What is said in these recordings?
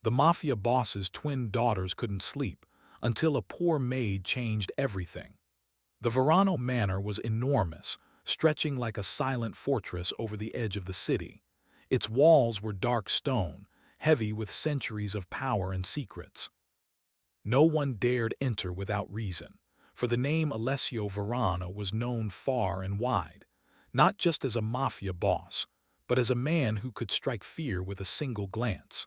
The Mafia boss's twin daughters couldn't sleep until a poor maid changed everything. The Verano Manor was enormous, stretching like a silent fortress over the edge of the city. Its walls were dark stone, heavy with centuries of power and secrets. No one dared enter without reason, for the name Alessio Verano was known far and wide, not just as a mafia boss, but as a man who could strike fear with a single glance.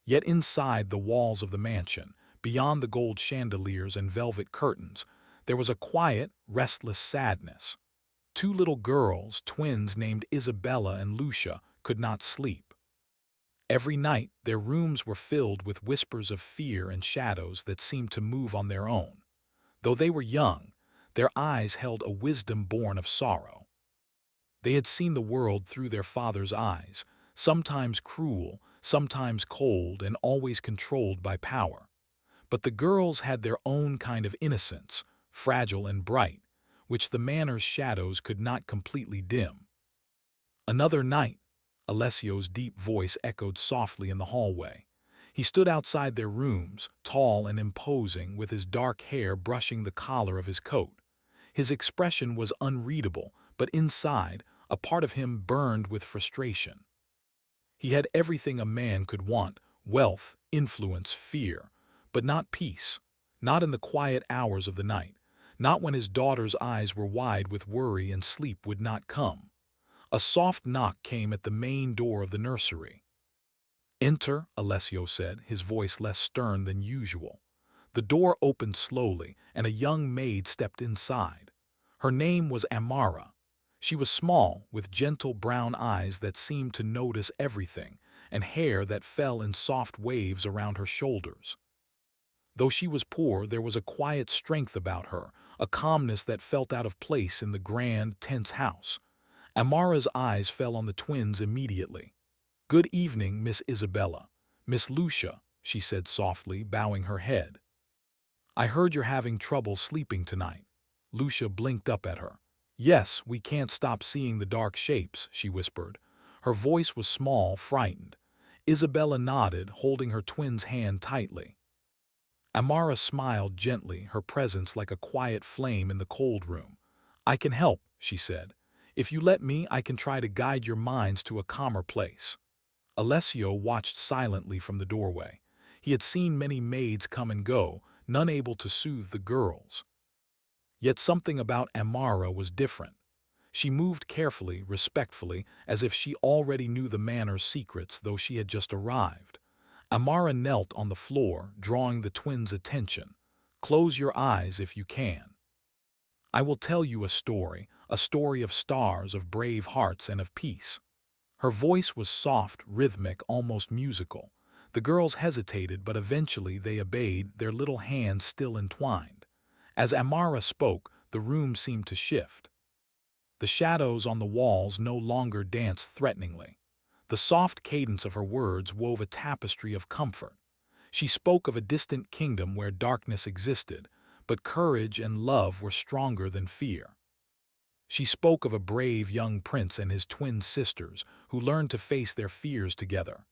Yet inside the walls of the mansion, beyond the gold chandeliers and velvet curtains, there was a quiet, restless sadness. Two little girls, twins named Isabella and Lucia, could not sleep. Every night, their rooms were filled with whispers of fear and shadows that seemed to move on their own. Though they were young, their eyes held a wisdom born of sorrow. They had seen the world through their father's eyes, sometimes cruel, sometimes cold, and always controlled by power. But the girls had their own kind of innocence, fragile and bright, which the manor's shadows could not completely dim. Another night, Alessio's deep voice echoed softly in the hallway. He stood outside their rooms, tall and imposing, with his dark hair brushing the collar of his coat. His expression was unreadable, but inside, a part of him burned with frustration. He had everything a man could want: wealth, influence, fear, but not peace, not in the quiet hours of the night, not when his daughter's eyes were wide with worry and sleep would not come. A soft knock came at the main door of the nursery. "Enter," Alessio said, his voice less stern than usual. The door opened slowly, and a young maid stepped inside. Her name was Amara. She was small, with gentle brown eyes that seemed to notice everything, and hair that fell in soft waves around her shoulders. Though she was poor, there was a quiet strength about her, a calmness that felt out of place in the grand, tense house. Amara's eyes fell on the twins immediately. "Good evening, Miss Isabella. Miss Lucia," she said softly, bowing her head. "I heard you're having trouble sleeping tonight." Lucia blinked up at her. "Yes, we can't stop seeing the dark shapes," she whispered. Her voice was small, frightened. Isabella nodded, holding her twin's hand tightly. Amara smiled gently, her presence like a quiet flame in the cold room. "I can help," she said. "If you let me, I can try to guide your minds to a calmer place." Alessio watched silently from the doorway. He had seen many maids come and go, none able to soothe the girls. Yet something about Amara was different. She moved carefully, respectfully, as if she already knew the manor's secrets, though she had just arrived. Amara knelt on the floor, drawing the twins' attention. "Close your eyes if you can. I will tell you a story of stars, of brave hearts, and of peace." Her voice was soft, rhythmic, almost musical. The girls hesitated, but eventually they obeyed, their little hands still entwined. As Amara spoke, the room seemed to shift. The shadows on the walls no longer danced threateningly. The soft cadence of her words wove a tapestry of comfort. She spoke of a distant kingdom where darkness existed, but courage and love were stronger than fear. She spoke of a brave young prince and his twin sisters who learned to face their fears together.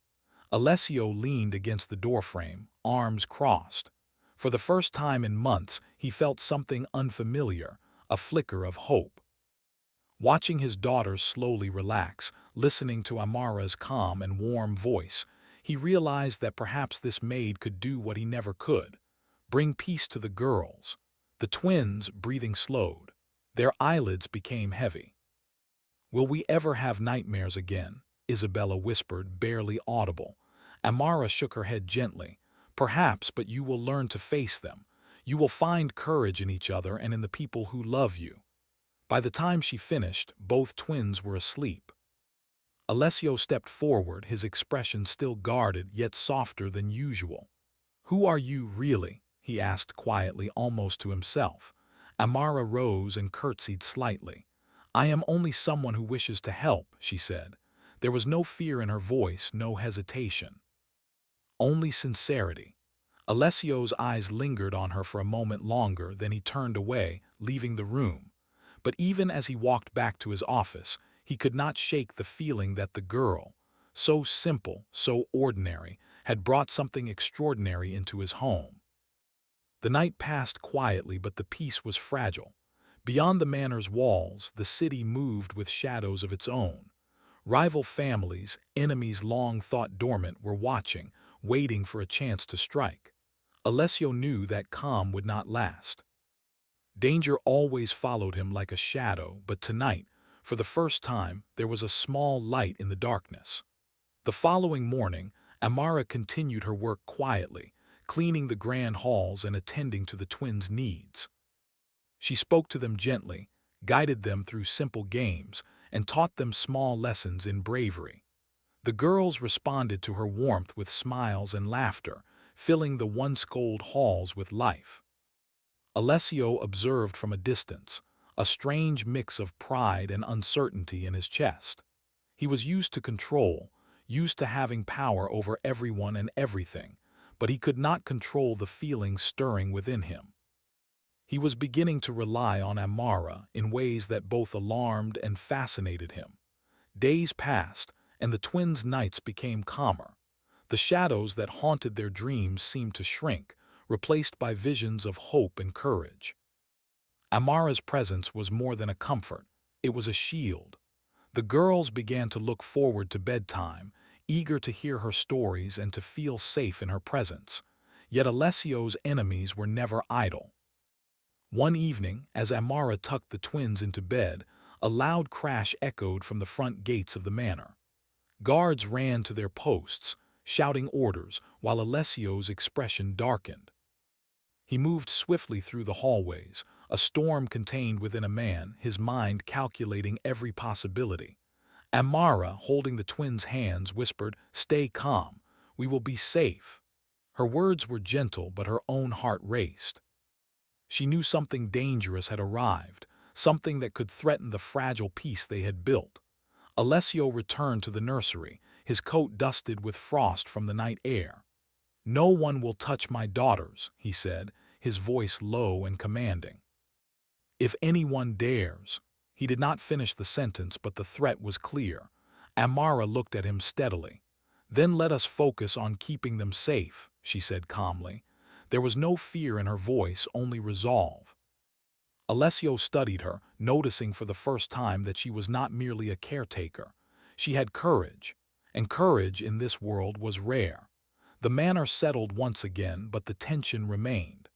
Alessio leaned against the doorframe, arms crossed. For the first time in months, he felt something unfamiliar, a flicker of hope. Watching his daughters slowly relax, listening to Amara's calm and warm voice, he realized that perhaps this maid could do what he never could: bring peace to the girls. The twins' breathing slowed. Their eyelids became heavy. "Will we ever have nightmares again?" Isabella whispered, barely audible. Amara shook her head gently. "Perhaps, but you will learn to face them. You will find courage in each other and in the people who love you." By the time she finished, both twins were asleep. Alessio stepped forward, his expression still guarded, yet softer than usual. "Who are you, really?" he asked quietly, almost to himself. Amara rose and curtsied slightly. "I am only someone who wishes to help," she said. There was no fear in her voice, no hesitation. Only sincerity. Alessio's eyes lingered on her for a moment longer, then he turned away, leaving the room. But even as he walked back to his office, he could not shake the feeling that the girl, so simple, so ordinary, had brought something extraordinary into his home. The night passed quietly, but the peace was fragile. Beyond the manor's walls, the city moved with shadows of its own. Rival families, enemies long thought dormant, were watching, waiting for a chance to strike. Alessio knew that calm would not last. Danger always followed him like a shadow, but tonight, for the first time, there was a small light in the darkness. The following morning, Amara continued her work quietly, cleaning the grand halls and attending to the twins' needs. She spoke to them gently, guided them through simple games, and taught them small lessons in bravery. The girls responded to her warmth with smiles and laughter, filling the once cold halls with life. Alessio observed from a distance, a strange mix of pride and uncertainty in his chest. He was used to control, used to having power over everyone and everything, but he could not control the feelings stirring within him. He was beginning to rely on Amara in ways that both alarmed and fascinated him. Days passed, and the twins' nights became calmer. The shadows that haunted their dreams seemed to shrink, replaced by visions of hope and courage. Amara's presence was more than a comfort, it was a shield. The girls began to look forward to bedtime, eager to hear her stories and to feel safe in her presence. Yet Alessio's enemies were never idle. One evening, as Amara tucked the twins into bed, a loud crash echoed from the front gates of the manor. Guards ran to their posts, shouting orders, while Alessio's expression darkened. He moved swiftly through the hallways, a storm contained within a man, his mind calculating every possibility. Amara, holding the twins' hands, whispered, "Stay calm. We will be safe." Her words were gentle, but her own heart raced. She knew something dangerous had arrived, something that could threaten the fragile peace they had built. Alessio returned to the nursery, his coat dusted with frost from the night air. "No one will touch my daughters," he said, his voice low and commanding. "If anyone dares—" He did not finish the sentence, but the threat was clear. Amara looked at him steadily. "Then let us focus on keeping them safe," she said calmly. There was no fear in her voice, only resolve. Alessio studied her, noticing for the first time that she was not merely a caretaker. She had courage, and courage in this world was rare. The manor settled once again, but the tension remained.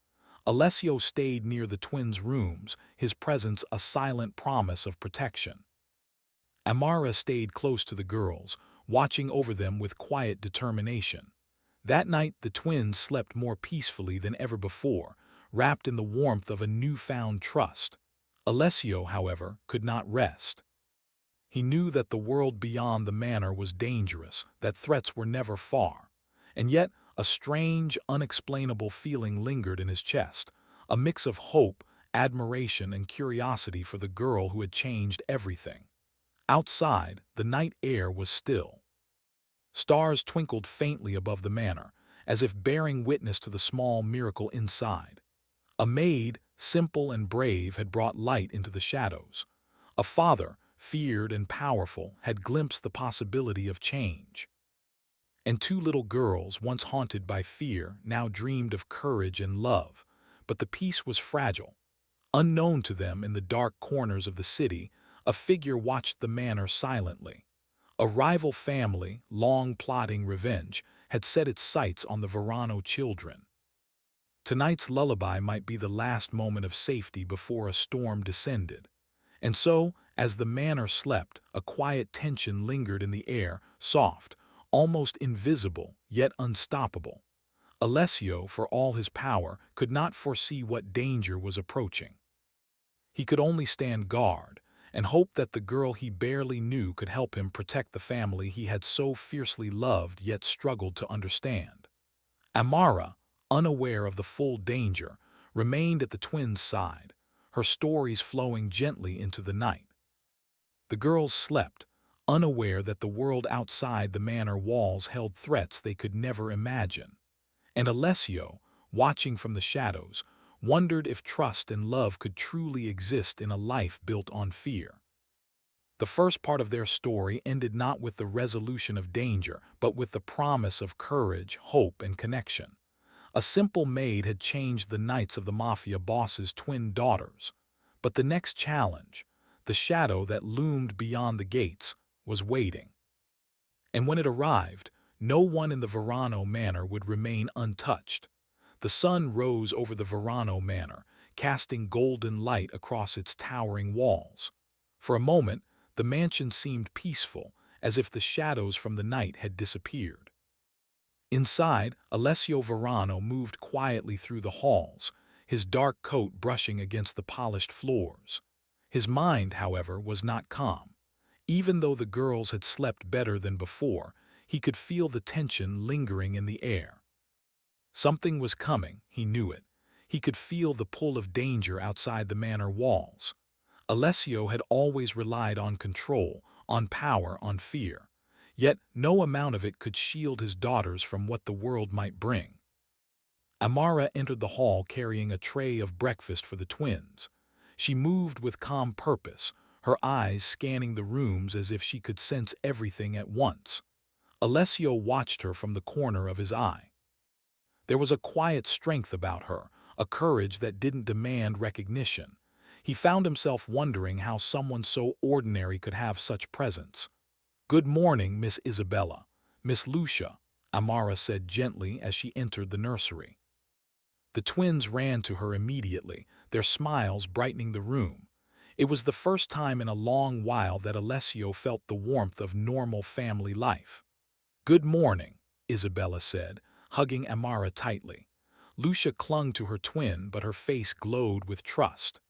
Alessio stayed near the twins' rooms, his presence a silent promise of protection. Amara stayed close to the girls, watching over them with quiet determination. That night the twins slept more peacefully than ever before, wrapped in the warmth of a newfound trust. Alessio, however, could not rest. He knew that the world beyond the manor was dangerous, that threats were never far. And yet, a strange, unexplainable feeling lingered in his chest, a mix of hope, admiration, and curiosity for the girl who had changed everything. Outside, the night air was still. Stars twinkled faintly above the manor, as if bearing witness to the small miracle inside. A maid, simple and brave, had brought light into the shadows. A father, feared and powerful, had glimpsed the possibility of change. And two little girls, once haunted by fear, now dreamed of courage and love. But the peace was fragile. Unknown to them, in the dark corners of the city, a figure watched the manor silently. A rival family, long plotting revenge, had set its sights on the Verano children. Tonight's lullaby might be the last moment of safety before a storm descended. And so, as the manor slept, a quiet tension lingered in the air, soft, almost invisible, yet unstoppable. Alessio, for all his power, could not foresee what danger was approaching. He could only stand guard, and hope that the girl he barely knew could help him protect the family he had so fiercely loved yet struggled to understand. Amara, unaware of the full danger, remained at the twins' side, her stories flowing gently into the night. The girls slept, unaware that the world outside the manor walls held threats they could never imagine. And Alessio, watching from the shadows, wondered if trust and love could truly exist in a life built on fear. The first part of their story ended not with the resolution of danger, but with the promise of courage, hope, and connection. A simple maid had changed the nights of the Mafia boss's twin daughters. But the next challenge, the shadow that loomed beyond the gates, was waiting. And when it arrived, no one in the Verano manor would remain untouched. The sun rose over the Verano manor, casting golden light across its towering walls. For a moment, the mansion seemed peaceful, as if the shadows from the night had disappeared. Inside, Alessio Verano moved quietly through the halls, his dark coat brushing against the polished floors. His mind, however, was not calm. Even though the girls had slept better than before, he could feel the tension lingering in the air. Something was coming, he knew it. He could feel the pull of danger outside the manor walls. Alessio had always relied on control, on power, on fear. Yet no amount of it could shield his daughters from what the world might bring. Amara entered the hall carrying a tray of breakfast for the twins. She moved with calm purpose, her eyes scanning the rooms as if she could sense everything at once. Alessio watched her from the corner of his eye. There was a quiet strength about her, a courage that didn't demand recognition. He found himself wondering how someone so ordinary could have such presence. "Good morning, Miss Isabella, Miss Lucia," Amara said gently as she entered the nursery. The twins ran to her immediately, their smiles brightening the room. It was the first time in a long while that Alessio felt the warmth of normal family life. "Good morning," Isabella said, hugging Amara tightly. Lucia clung to her twin, but her face glowed with trust.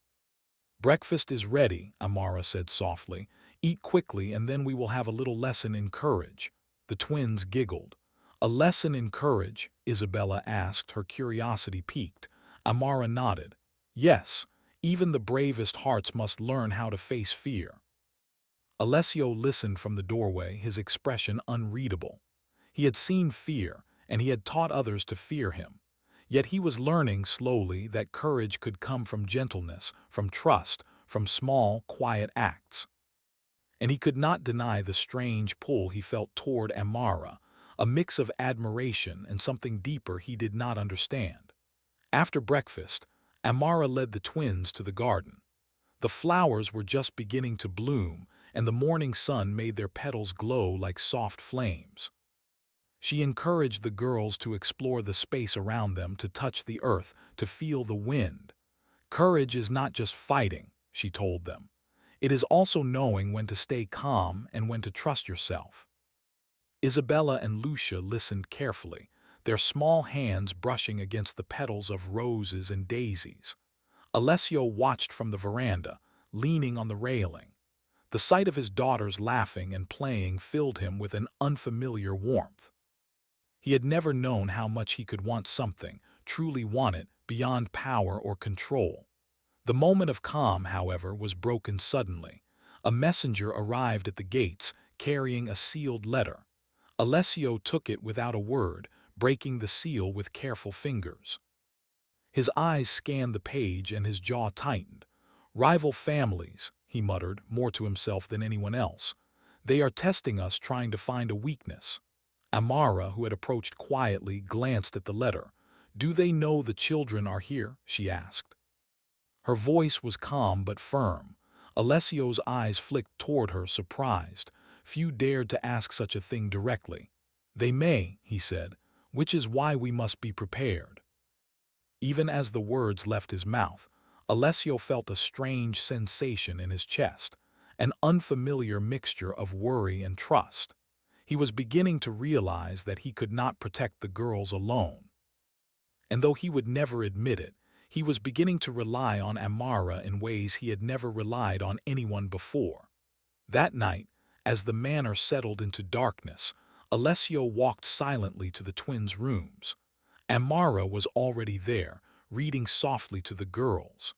"Breakfast is ready," Amara said softly. "Eat quickly and then we will have a little lesson in courage." The twins giggled. "A lesson in courage?" Isabella asked, her curiosity piqued. Amara nodded. "Yes, even the bravest hearts must learn how to face fear." Alessio listened from the doorway, his expression unreadable. He had seen fear, and he had taught others to fear him. Yet he was learning slowly that courage could come from gentleness, from trust, from small, quiet acts. And he could not deny the strange pull he felt toward Amara, a mix of admiration and something deeper he did not understand. After breakfast, Amara led the twins to the garden. The flowers were just beginning to bloom, and the morning sun made their petals glow like soft flames. She encouraged the girls to explore the space around them, to touch the earth, to feel the wind. "Courage is not just fighting," she told them. "It is also knowing when to stay calm and when to trust yourself." Isabella and Lucia listened carefully, their small hands brushing against the petals of roses and daisies. Alessio watched from the veranda, leaning on the railing. The sight of his daughters laughing and playing filled him with an unfamiliar warmth. He had never known how much he could want something, truly want it, beyond power or control. The moment of calm, however, was broken suddenly. A messenger arrived at the gates, carrying a sealed letter. Alessio took it without a word, breaking the seal with careful fingers. His eyes scanned the page and his jaw tightened. "Rival families," he muttered, more to himself than anyone else. "They are testing us, trying to find a weakness." Amara, who had approached quietly, glanced at the letter. "Do they know the children are here?" she asked. Her voice was calm but firm. Alessio's eyes flicked toward her, surprised. Few dared to ask such a thing directly. "They may," he said, "which is why we must be prepared." Even as the words left his mouth, Alessio felt a strange sensation in his chest, an unfamiliar mixture of worry and trust. He was beginning to realize that he could not protect the girls alone. And though he would never admit it, he was beginning to rely on Amara in ways he had never relied on anyone before. That night, as the manor settled into darkness, Alessio walked silently to the twins' rooms. Amara was already there, reading softly to the girls.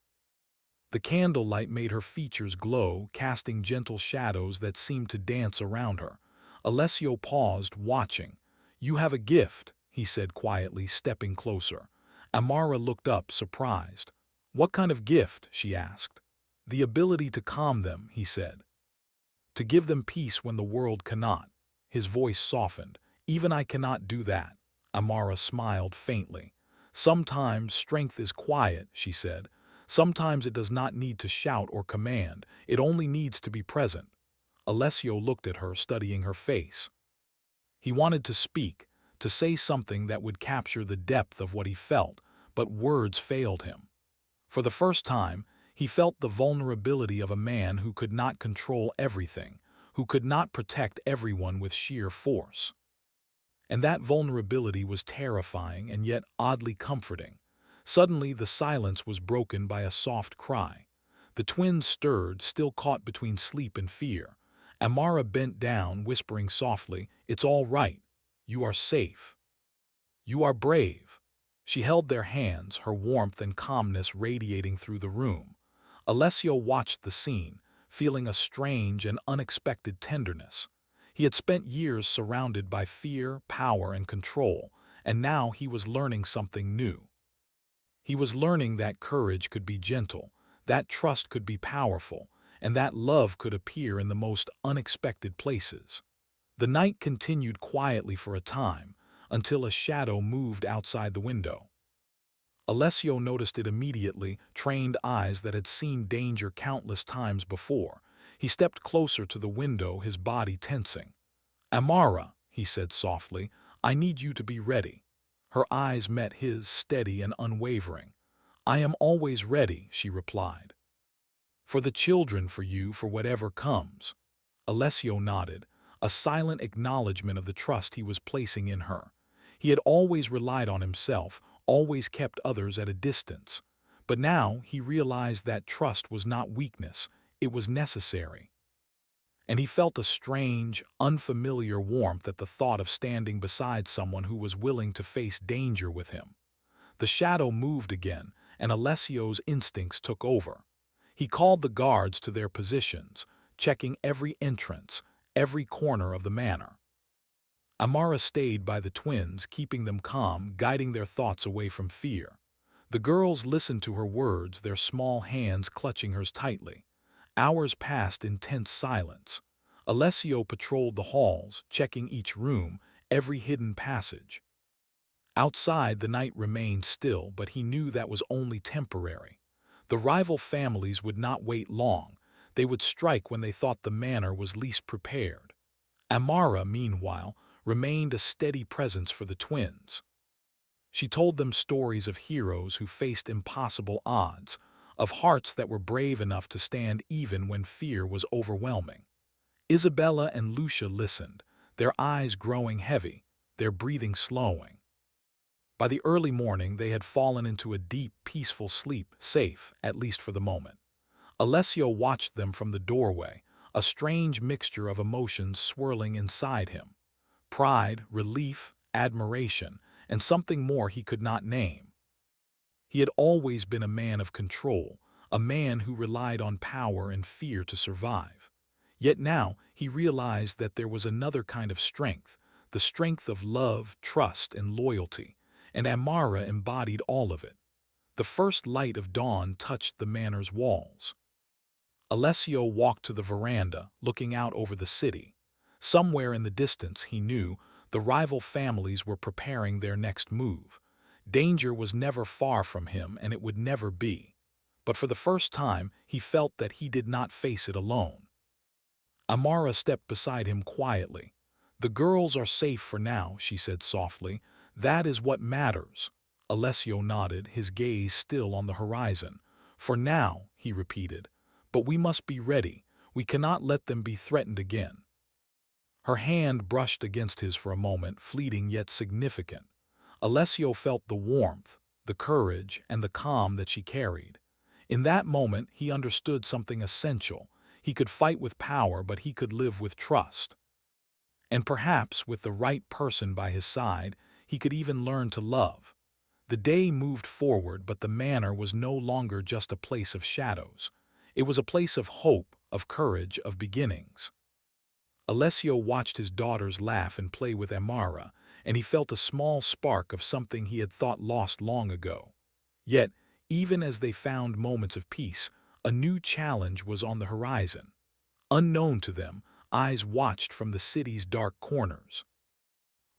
The candlelight made her features glow, casting gentle shadows that seemed to dance around her. Alessio paused, watching. "You have a gift," he said quietly, stepping closer. Amara looked up, surprised. "What kind of gift?" she asked. "The ability to calm them," he said. to give them peace when the world cannot. His voice softened. Even I cannot do that. Amara smiled faintly. Sometimes strength is quiet, she said. Sometimes it does not need to shout or command. It only needs to be present. Alessio looked at her, studying her face. He wanted to speak, to say something that would capture the depth of what he felt, but words failed him. For the first time, he felt the vulnerability of a man who could not control everything, who could not protect everyone with sheer force. And that vulnerability was terrifying and yet oddly comforting. Suddenly, the silence was broken by a soft cry. The twins stirred, still caught between sleep and fear. Amara bent down, whispering softly, "It's all right. You are safe. You are brave." She held their hands, her warmth and calmness radiating through the room. Alessio watched the scene, feeling a strange and unexpected tenderness. He had spent years surrounded by fear, power, and control, and now he was learning something new. He was learning that courage could be gentle, that trust could be powerful, and that love could appear in the most unexpected places. The night continued quietly for a time, until a shadow moved outside the window. Alessio noticed it immediately, trained eyes that had seen danger countless times before. He stepped closer to the window, his body tensing. "Amara," he said softly, "I need you to be ready." Her eyes met his, steady and unwavering. "I am always ready," she replied. "For the children, for you, for whatever comes." Alessio nodded, a silent acknowledgement of the trust he was placing in her. He had always relied on himself, always kept others at a distance. But now he realized that trust was not weakness, it was necessary. And he felt a strange, unfamiliar warmth at the thought of standing beside someone who was willing to face danger with him. The shadow moved again, and Alessio's instincts took over. He called the guards to their positions, checking every entrance, every corner of the manor. Amara stayed by the twins, keeping them calm, guiding their thoughts away from fear. The girls listened to her words, their small hands clutching hers tightly. Hours passed in tense silence. Alessio patrolled the halls, checking each room, every hidden passage. Outside, the night remained still, but he knew that was only temporary. The rival families would not wait long. They would strike when they thought the manor was least prepared. Amara, meanwhile, remained a steady presence for the twins. She told them stories of heroes who faced impossible odds, of hearts that were brave enough to stand even when fear was overwhelming. Isabella and Lucia listened, their eyes growing heavy, their breathing slowing. By the early morning, they had fallen into a deep, peaceful sleep, safe, at least for the moment. Alessio watched them from the doorway, a strange mixture of emotions swirling inside him. Pride, relief, admiration, and something more he could not name. He had always been a man of control, a man who relied on power and fear to survive. Yet now he realized that there was another kind of strength, the strength of love, trust, and loyalty, and Amara embodied all of it. The first light of dawn touched the manor's walls. Alessio walked to the veranda, looking out over the city. Somewhere in the distance, he knew, the rival families were preparing their next move. Danger was never far from him, and it would never be. But for the first time, he felt that he did not face it alone. Amara stepped beside him quietly. "The girls are safe for now," she said softly. "That is what matters." Alessio nodded, his gaze still on the horizon. "For now," he repeated. "But we must be ready. We cannot let them be threatened again." Her hand brushed against his for a moment, fleeting yet significant. Alessio felt the warmth, the courage, and the calm that she carried. In that moment, he understood something essential. He could fight with power, but he could live with trust. And perhaps, with the right person by his side, he could even learn to love. The day moved forward, but the manor was no longer just a place of shadows. It was a place of hope, of courage, of beginnings. Alessio watched his daughters laugh and play with Amara, and he felt a small spark of something he had thought lost long ago. Yet, even as they found moments of peace, a new challenge was on the horizon. Unknown to them, eyes watched from the city's dark corners.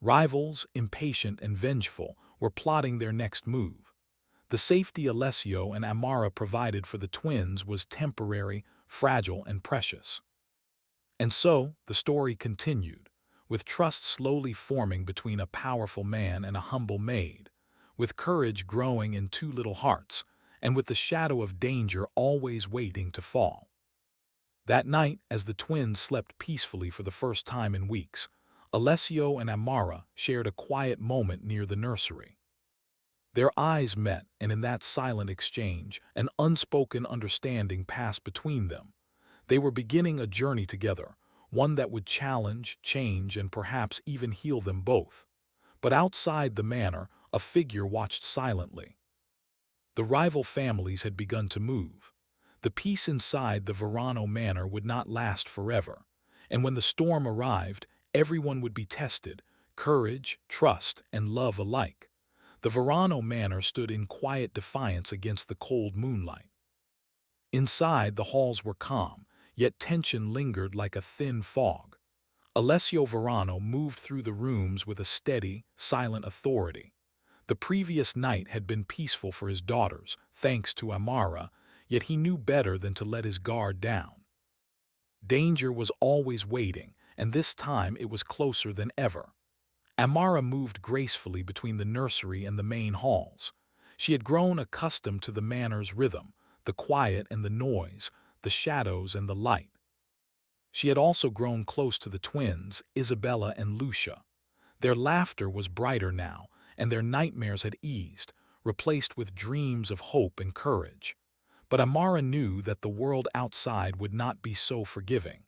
Rivals, impatient and vengeful, were plotting their next move. The safety Alessio and Amara provided for the twins was temporary, fragile, and precious. And so, the story continued, with trust slowly forming between a powerful man and a humble maid, with courage growing in two little hearts, and with the shadow of danger always waiting to fall. That night, as the twins slept peacefully for the first time in weeks, Alessio and Amara shared a quiet moment near the nursery. Their eyes met, and in that silent exchange, an unspoken understanding passed between them. They were beginning a journey together, one that would challenge, change, and perhaps even heal them both. But outside the manor, a figure watched silently. The rival families had begun to move. The peace inside the Verano manor would not last forever, and when the storm arrived, everyone would be tested, courage, trust, and love alike. The Verano manor stood in quiet defiance against the cold moonlight. Inside, the halls were calm, yet tension lingered like a thin fog. Alessio Verano moved through the rooms with a steady, silent authority. The previous night had been peaceful for his daughters, thanks to Amara, yet he knew better than to let his guard down. Danger was always waiting, and this time it was closer than ever. Amara moved gracefully between the nursery and the main halls. She had grown accustomed to the manor's rhythm, the quiet and the noise, the shadows and the light. She had also grown close to the twins, Isabella and Lucia. Their laughter was brighter now, and their nightmares had eased, replaced with dreams of hope and courage. But Amara knew that the world outside would not be so forgiving.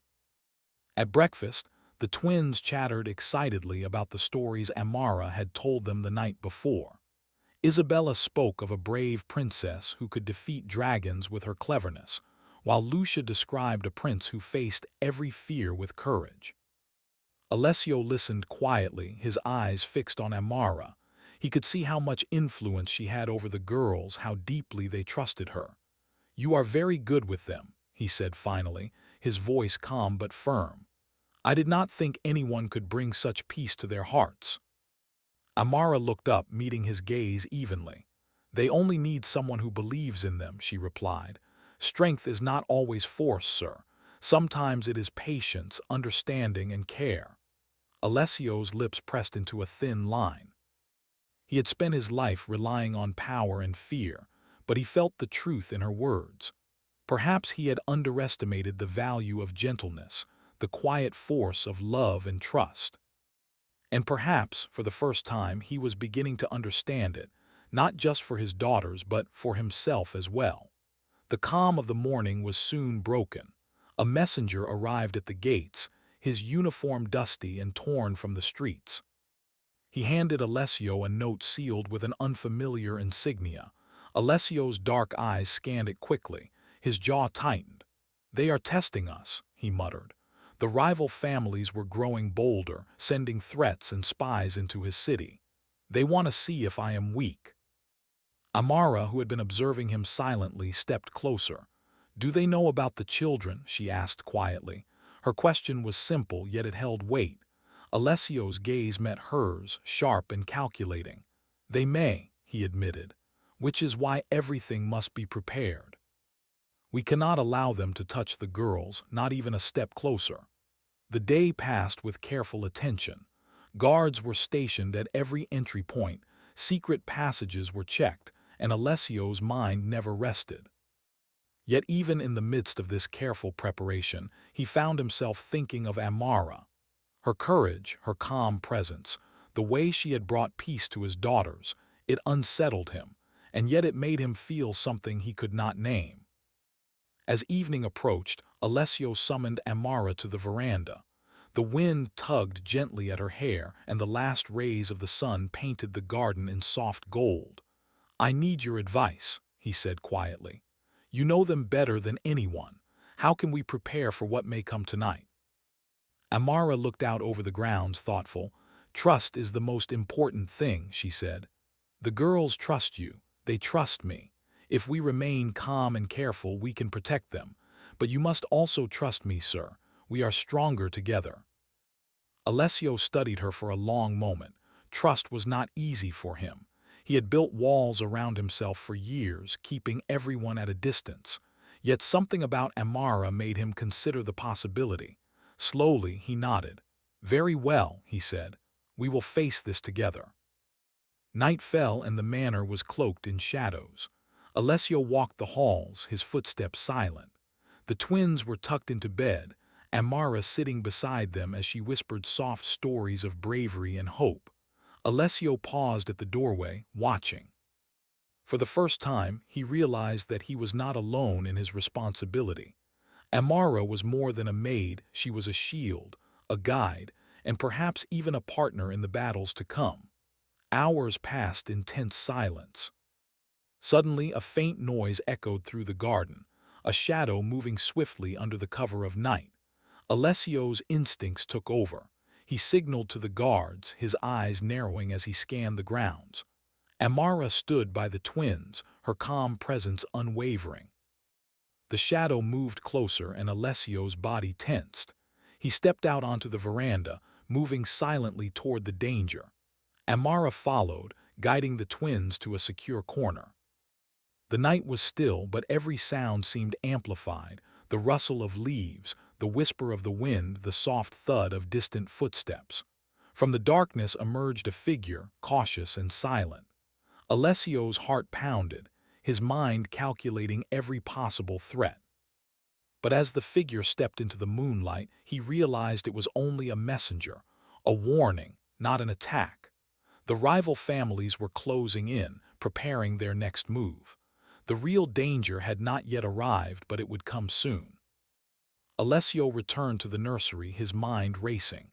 At breakfast, the twins chattered excitedly about the stories Amara had told them the night before. Isabella spoke of a brave princess who could defeat dragons with her cleverness, while Lucia described a prince who faced every fear with courage. Alessio listened quietly, his eyes fixed on Amara. He could see how much influence she had over the girls, how deeply they trusted her. "You are very good with them," he said finally, his voice calm but firm. "I did not think anyone could bring such peace to their hearts." Amara looked up, meeting his gaze evenly. "They only need someone who believes in them," she replied. "Strength is not always force, sir. Sometimes it is patience, understanding, and care." Alessio's lips pressed into a thin line. He had spent his life relying on power and fear, but he felt the truth in her words. Perhaps he had underestimated the value of gentleness, the quiet force of love and trust. And perhaps, for the first time, he was beginning to understand it, not just for his daughters, but for himself as well. The calm of the morning was soon broken. A messenger arrived at the gates, his uniform dusty and torn from the streets. He handed Alessio a note sealed with an unfamiliar insignia. Alessio's dark eyes scanned it quickly, his jaw tightened. "They are testing us," he muttered. The rival families were growing bolder, sending threats and spies into his city. "They want to see if I am weak." Amara, who had been observing him silently, stepped closer. "Do they know about the children?" she asked quietly. Her question was simple, yet it held weight. Alessio's gaze met hers, sharp and calculating. "They may," he admitted, "which is why everything must be prepared. We cannot allow them to touch the girls, not even a step closer." The day passed with careful attention. Guards were stationed at every entry point, secret passages were checked, and Alessio's mind never rested. Yet even in the midst of this careful preparation, he found himself thinking of Amara. Her courage, her calm presence, the way she had brought peace to his daughters, it unsettled him, and yet it made him feel something he could not name. As evening approached, Alessio summoned Amara to the veranda. The wind tugged gently at her hair, and the last rays of the sun painted the garden in soft gold. "I need your advice," he said quietly. "You know them better than anyone. How can we prepare for what may come tonight?" Amara looked out over the grounds, thoughtful. "Trust is the most important thing," she said. "The girls trust you. They trust me. If we remain calm and careful, we can protect them. But you must also trust me, sir. We are stronger together. Alessio studied her for a long moment. Trust was not easy for him. He had built walls around himself for years, keeping everyone at a distance. Yet something about Amara made him consider the possibility. Slowly, he nodded. "Very well," he said. "We will face this together." Night fell and the manor was cloaked in shadows. Alessio walked the halls, his footsteps silent. The twins were tucked into bed, Amara sitting beside them as she whispered soft stories of bravery and hope. Alessio paused at the doorway, watching. For the first time, he realized that he was not alone in his responsibility. Amara was more than a maid, she was a shield, a guide, and perhaps even a partner in the battles to come. Hours passed in tense silence. Suddenly, a faint noise echoed through the garden, a shadow moving swiftly under the cover of night. Alessio's instincts took over. He signaled to the guards, his eyes narrowing as he scanned the grounds. Amara stood by the twins, her calm presence unwavering. The shadow moved closer and Alessio's body tensed. He stepped out onto the veranda, moving silently toward the danger. Amara followed, guiding the twins to a secure corner. The night was still, but every sound seemed amplified: the rustle of leaves, the whisper of the wind, the soft thud of distant footsteps. From the darkness emerged a figure, cautious and silent. Alessio's heart pounded, his mind calculating every possible threat. But as the figure stepped into the moonlight, he realized it was only a messenger, a warning, not an attack. The rival families were closing in, preparing their next move. The real danger had not yet arrived, but it would come soon. Alessio returned to the nursery, his mind racing.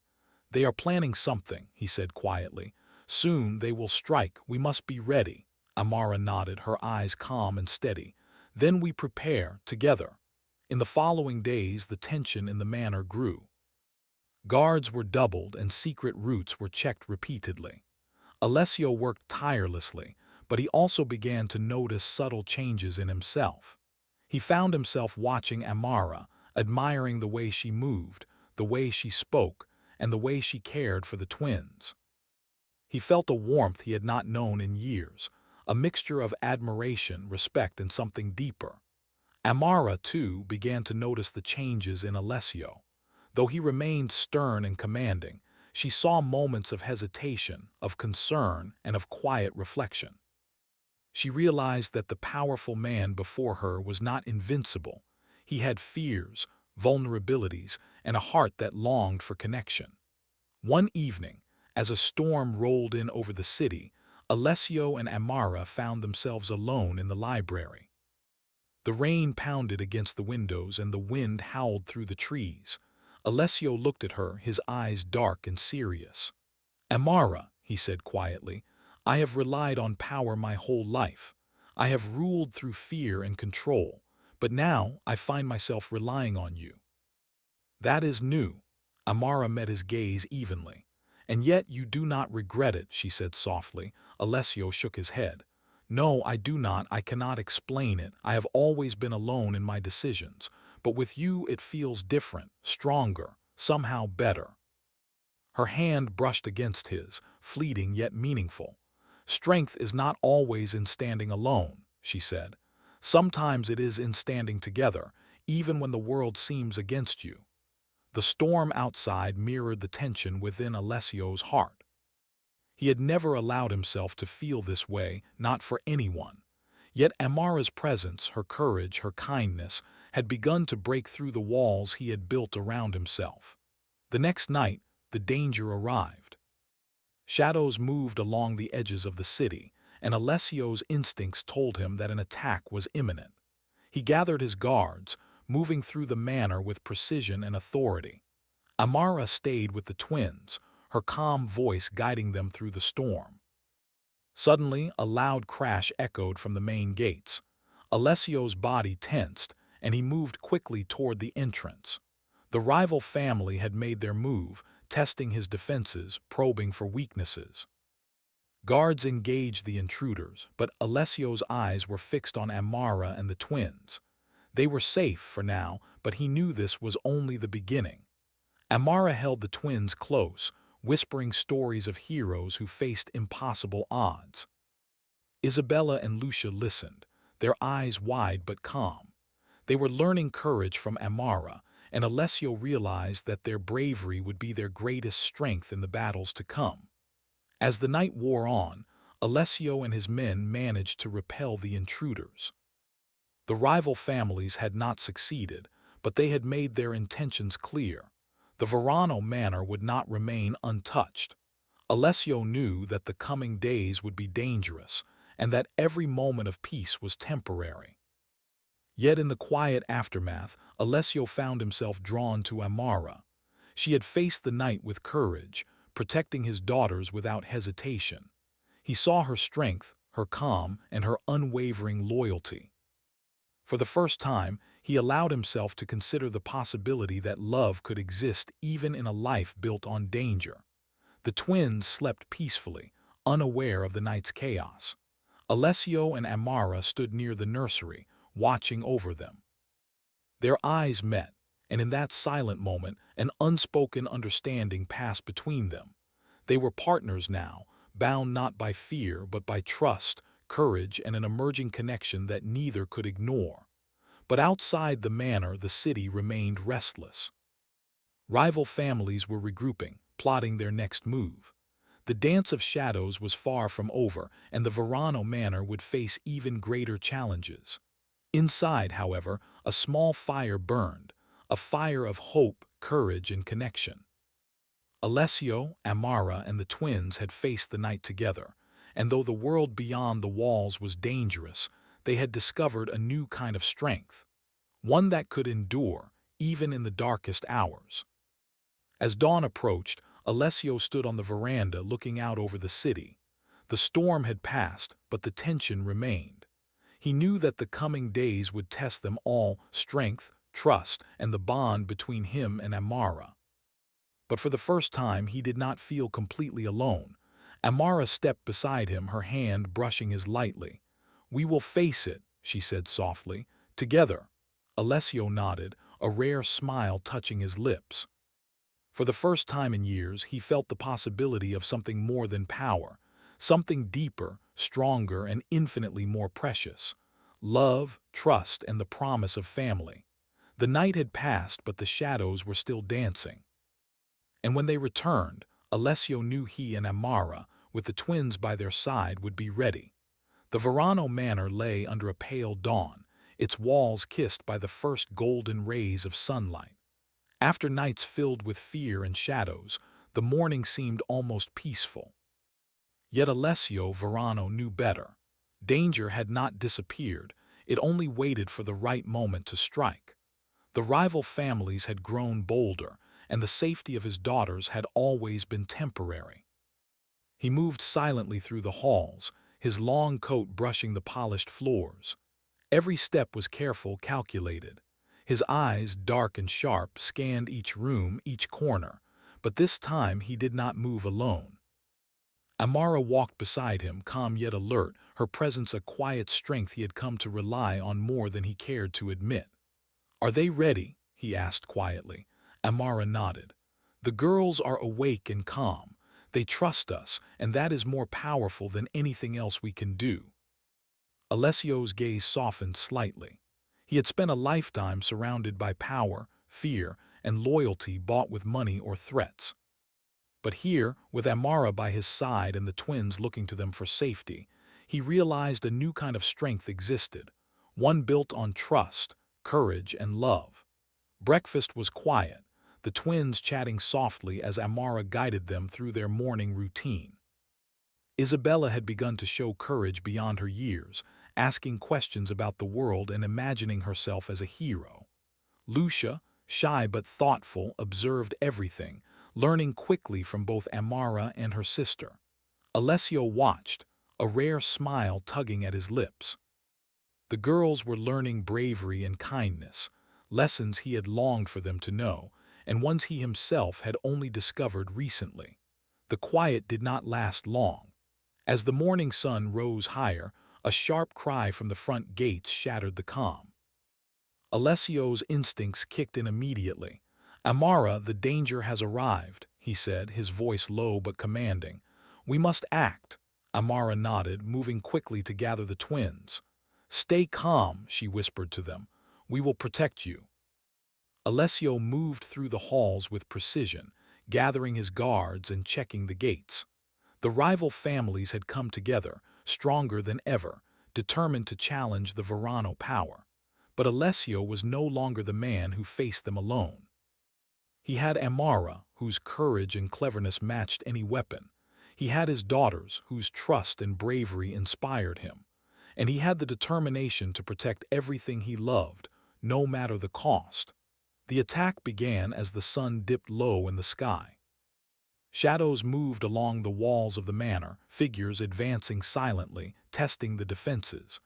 "They are planning something," he said quietly. "Soon they will strike. We must be ready." Amara nodded, her eyes calm and steady. "Then we prepare, together." In the following days, the tension in the manor grew. Guards were doubled and secret routes were checked repeatedly. Alessio worked tirelessly, but he also began to notice subtle changes in himself. He found himself watching Amara, admiring the way she moved, the way she spoke, and the way she cared for the twins. He felt a warmth he had not known in years, a mixture of admiration, respect, and something deeper. Amara, too, began to notice the changes in Alessio. Though he remained stern and commanding, she saw moments of hesitation, of concern, and of quiet reflection. She realized that the powerful man before her was not invincible. He had fears, vulnerabilities, and a heart that longed for connection. One evening, as a storm rolled in over the city, Alessio and Amara found themselves alone in the library. The rain pounded against the windows and the wind howled through the trees. Alessio looked at her, his eyes dark and serious. "Amara," he said quietly, "I have relied on power my whole life. I have ruled through fear and control, but now I find myself relying on you." "That is new." Amara met his gaze evenly. "And yet you do not regret it," she said softly. Alessio shook his head. "No, I do not. I cannot explain it. I have always been alone in my decisions. But with you it feels different, stronger, somehow better." Her hand brushed against his, fleeting yet meaningful. "Strength is not always in standing alone," she said. "Sometimes it is in standing together, even when the world seems against you." The storm outside mirrored the tension within Alessio's heart. He had never allowed himself to feel this way, not for anyone. Yet Amara's presence, her courage, her kindness, had begun to break through the walls he had built around himself. The next night, the danger arrived. Shadows moved along the edges of the city, and Alessio's instincts told him that an attack was imminent. He gathered his guards, moving through the manor with precision and authority. Amara stayed with the twins, her calm voice guiding them through the storm. Suddenly, a loud crash echoed from the main gates. Alessio's body tensed, and he moved quickly toward the entrance. The rival family had made their move, testing his defenses, probing for weaknesses. Guards engaged the intruders, but Alessio's eyes were fixed on Amara and the twins. They were safe for now, but he knew this was only the beginning. Amara held the twins close, whispering stories of heroes who faced impossible odds. Isabella and Lucia listened, their eyes wide but calm. They were learning courage from Amara, and Alessio realized that their bravery would be their greatest strength in the battles to come. As the night wore on, Alessio and his men managed to repel the intruders. The rival families had not succeeded, but they had made their intentions clear. The Verano manor would not remain untouched. Alessio knew that the coming days would be dangerous, and that every moment of peace was temporary. Yet in the quiet aftermath, Alessio found himself drawn to Amara. She had faced the night with courage, protecting his daughters without hesitation. He saw her strength, her calm, and her unwavering loyalty. For the first time, he allowed himself to consider the possibility that love could exist even in a life built on danger. The twins slept peacefully, unaware of the night's chaos. Alessio and Amara stood near the nursery, watching over them. Their eyes met, and in that silent moment, an unspoken understanding passed between them. They were partners now, bound not by fear but by trust, courage, and an emerging connection that neither could ignore. But outside the manor, the city remained restless. Rival families were regrouping, plotting their next move. The dance of shadows was far from over, and the Verano manor would face even greater challenges. Inside, however, a small fire burned, a fire of hope, courage, and connection. Alessio, Amara, and the twins had faced the night together, and though the world beyond the walls was dangerous, they had discovered a new kind of strength, one that could endure, even in the darkest hours. As dawn approached, Alessio stood on the veranda looking out over the city. The storm had passed, but the tension remained. He knew that the coming days would test them all, strength, trust, and the bond between him and Amara. But for the first time, he did not feel completely alone. Amara stepped beside him, her hand brushing his lightly. "We will face it," she said softly. "Together." Alessio nodded, a rare smile touching his lips. For the first time in years, he felt the possibility of something more than power, something deeper, stronger, and infinitely more precious. Love, trust, and the promise of family. The night had passed, but the shadows were still dancing. And when they returned, Alessio knew he and Amara, with the twins by their side, would be ready. The Verano manor lay under a pale dawn, its walls kissed by the first golden rays of sunlight. After nights filled with fear and shadows, the morning seemed almost peaceful. Yet Alessio Verano knew better. Danger had not disappeared, it only waited for the right moment to strike. The rival families had grown bolder, and the safety of his daughters had always been temporary. He moved silently through the halls, his long coat brushing the polished floors. Every step was careful, calculated. His eyes, dark and sharp, scanned each room, each corner, but this time he did not move alone. Amara walked beside him, calm yet alert, her presence a quiet strength he had come to rely on more than he cared to admit. "Are they ready?" he asked quietly. Amara nodded. "The girls are awake and calm. They trust us, and that is more powerful than anything else we can do." Alessio's gaze softened slightly. He had spent a lifetime surrounded by power, fear, and loyalty bought with money or threats. But here, with Amara by his side and the twins looking to them for safety, he realized a new kind of strength existed, one built on trust, courage, and love. Breakfast was quiet, the twins chatting softly as Amara guided them through their morning routine. Isabella had begun to show courage beyond her years, asking questions about the world and imagining herself as a hero. Lucia, shy but thoughtful, observed everything, learning quickly from both Amara and her sister. Alessio watched, a rare smile tugging at his lips. The girls were learning bravery and kindness, lessons he had longed for them to know, and ones he himself had only discovered recently. The quiet did not last long. As the morning sun rose higher, a sharp cry from the front gates shattered the calm. Alessio's instincts kicked in immediately. "Amara, the danger has arrived," he said, his voice low but commanding. "We must act." Amara nodded, moving quickly to gather the twins. "Stay calm," she whispered to them. "We will protect you." Alessio moved through the halls with precision, gathering his guards and checking the gates. The rival families had come together, stronger than ever, determined to challenge the Verano power. But Alessio was no longer the man who faced them alone. He had Amara, whose courage and cleverness matched any weapon. He had his daughters, whose trust and bravery inspired him. And he had the determination to protect everything he loved, no matter the cost. The attack began as the sun dipped low in the sky. Shadows moved along the walls of the manor, figures advancing silently, testing the defenses.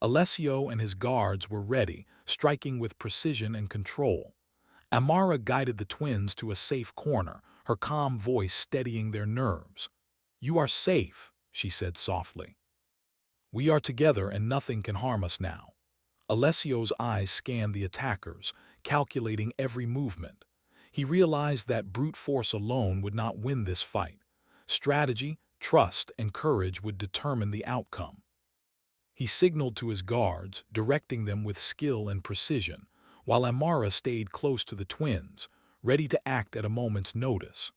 Alessio and his guards were ready, striking with precision and control. Amara guided the twins to a safe corner, her calm voice steadying their nerves. "You are safe," she said softly. "We are together and nothing can harm us now." Alessio's eyes scanned the attackers, calculating every movement. He realized that brute force alone would not win this fight. Strategy, trust, and courage would determine the outcome. He signaled to his guards, directing them with skill and precision, while Amara stayed close to the twins, ready to act at a moment's notice.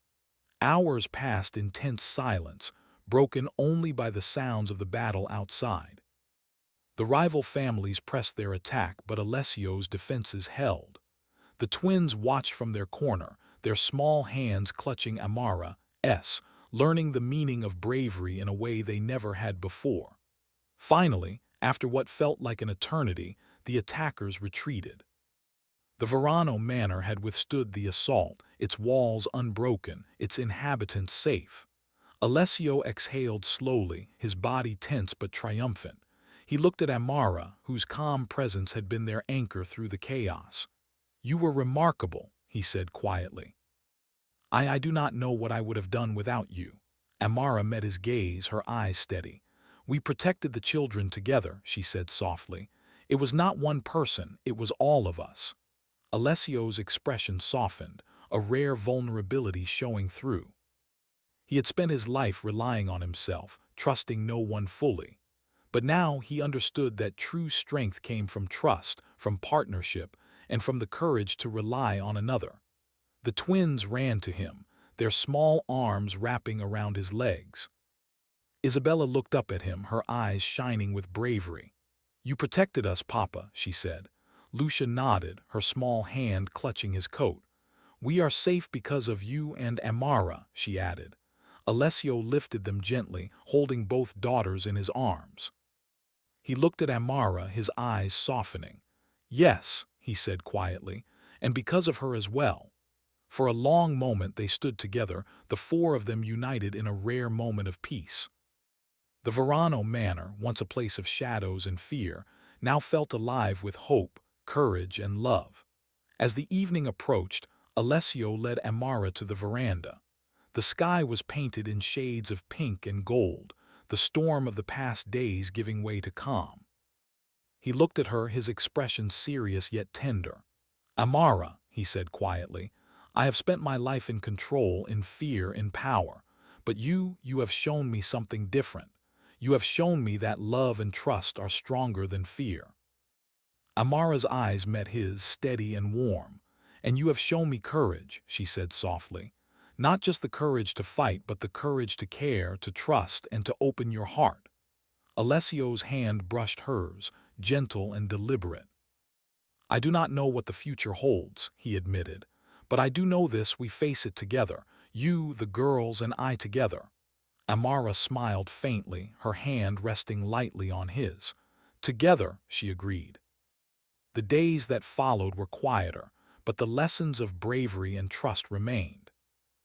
Hours passed in tense silence, broken only by the sounds of the battle outside. The rival families pressed their attack, but Alessio's defenses held. The twins watched from their corner, their small hands clutching Amara's, learning the meaning of bravery in a way they never had before. Finally, after what felt like an eternity, the attackers retreated. The Verano manor had withstood the assault, its walls unbroken, its inhabitants safe. Alessio exhaled slowly, his body tense but triumphant. He looked at Amara, whose calm presence had been their anchor through the chaos. "You were remarkable," he said quietly. I do not know what I would have done without you." Amara met his gaze, her eyes steady. "We protected the children together," she said softly. "It was not one person, it was all of us." Alessio's expression softened, a rare vulnerability showing through. He had spent his life relying on himself, trusting no one fully. But now he understood that true strength came from trust, from partnership, and from the courage to rely on another. The twins ran to him, their small arms wrapping around his legs. Isabella looked up at him, her eyes shining with bravery. "You protected us, Papa," she said. Lucia nodded, her small hand clutching his coat. "We are safe because of you and Amara," she added. Alessio lifted them gently, holding both daughters in his arms. He looked at Amara, his eyes softening. "Yes," he said quietly, "and because of her as well." For a long moment they stood together, the four of them united in a rare moment of peace. The Verano manor, once a place of shadows and fear, now felt alive with hope, courage, and love. As the evening approached, Alessio led Amara to the veranda. The sky was painted in shades of pink and gold, the storm of the past days giving way to calm. He looked at her, his expression serious yet tender. "Amara," he said quietly, "I have spent my life in control, in fear, in power. But you have shown me something different. You have shown me that love and trust are stronger than fear." Amara's eyes met his, steady and warm. "And you have shown me courage," she said softly. "Not just the courage to fight, but the courage to care, to trust, and to open your heart." Alessio's hand brushed hers, gentle and deliberate. "I do not know what the future holds," he admitted. "But I do know this: we face it together, you, the girls, and I together." Amara smiled faintly, her hand resting lightly on his. "Together," she agreed. The days that followed were quieter, but the lessons of bravery and trust remained.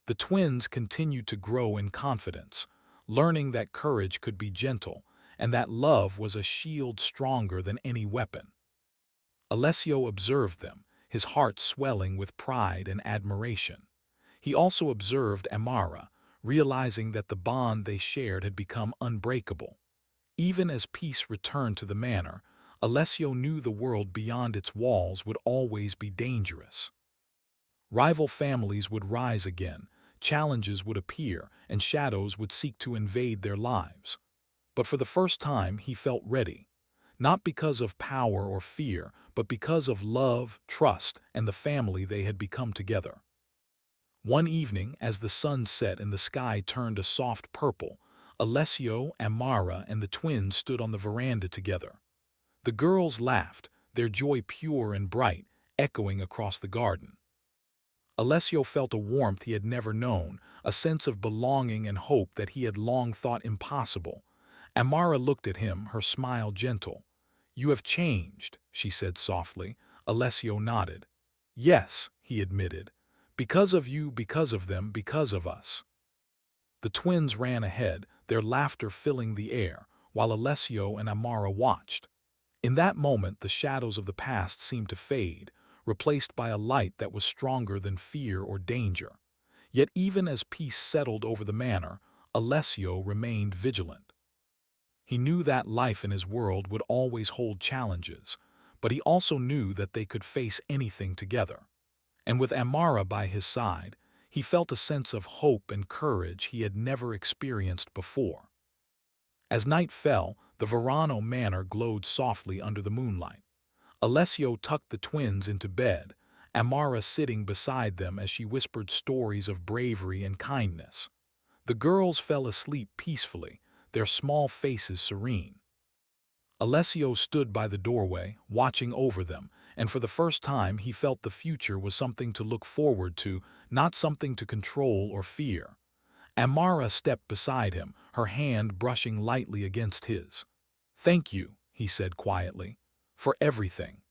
The twins continued to grow in confidence, learning that courage could be gentle and that love was a shield stronger than any weapon. Alessio observed them, his heart swelling with pride and admiration. He also observed Amara, realizing that the bond they shared had become unbreakable. Even as peace returned to the manor, Alessio knew the world beyond its walls would always be dangerous. Rival families would rise again, challenges would appear, and shadows would seek to invade their lives. But for the first time, he felt ready. Not because of power or fear, but because of love, trust, and the family they had become together. One evening, as the sun set and the sky turned a soft purple, Alessio, Amara, and the twins stood on the veranda together. The girls laughed, their joy pure and bright, echoing across the garden. Alessio felt a warmth he had never known, a sense of belonging and hope that he had long thought impossible. Amara looked at him, her smile gentle. "You have changed," she said softly. Alessio nodded. "Yes," he admitted. "Because of you, because of them, because of us." The twins ran ahead, their laughter filling the air, while Alessio and Amara watched. In that moment, the shadows of the past seemed to fade, replaced by a light that was stronger than fear or danger. Yet even as peace settled over the manor, Alessio remained vigilant. He knew that life in his world would always hold challenges, but he also knew that they could face anything together. And with Amara by his side, he felt a sense of hope and courage he had never experienced before. As night fell, the Verano manor glowed softly under the moonlight. Alessio tucked the twins into bed, Amara sitting beside them as she whispered stories of bravery and kindness. The girls fell asleep peacefully, their small faces serene. Alessio stood by the doorway, watching over them, and for the first time he felt the future was something to look forward to, not something to control or fear. Amara stepped beside him, her hand brushing lightly against his. "Thank you," he said quietly, "for everything."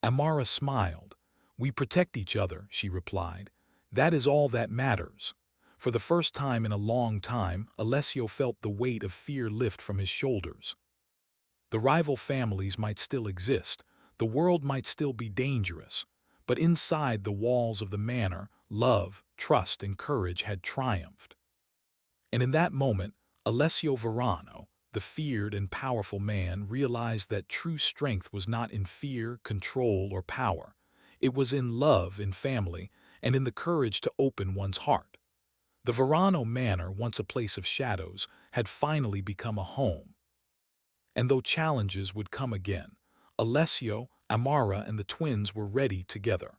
Amara smiled. "We protect each other," she replied. "That is all that matters." For the first time in a long time, Alessio felt the weight of fear lift from his shoulders. The rival families might still exist, the world might still be dangerous, but inside the walls of the manor, love, trust, and courage had triumphed. And in that moment, Alessio Verano, the feared and powerful man, realized that true strength was not in fear, control, or power. It was in love, in family, and in the courage to open one's heart. The Verano Manor, once a place of shadows, had finally become a home. And though challenges would come again, Alessio, Amara, and the twins were ready together.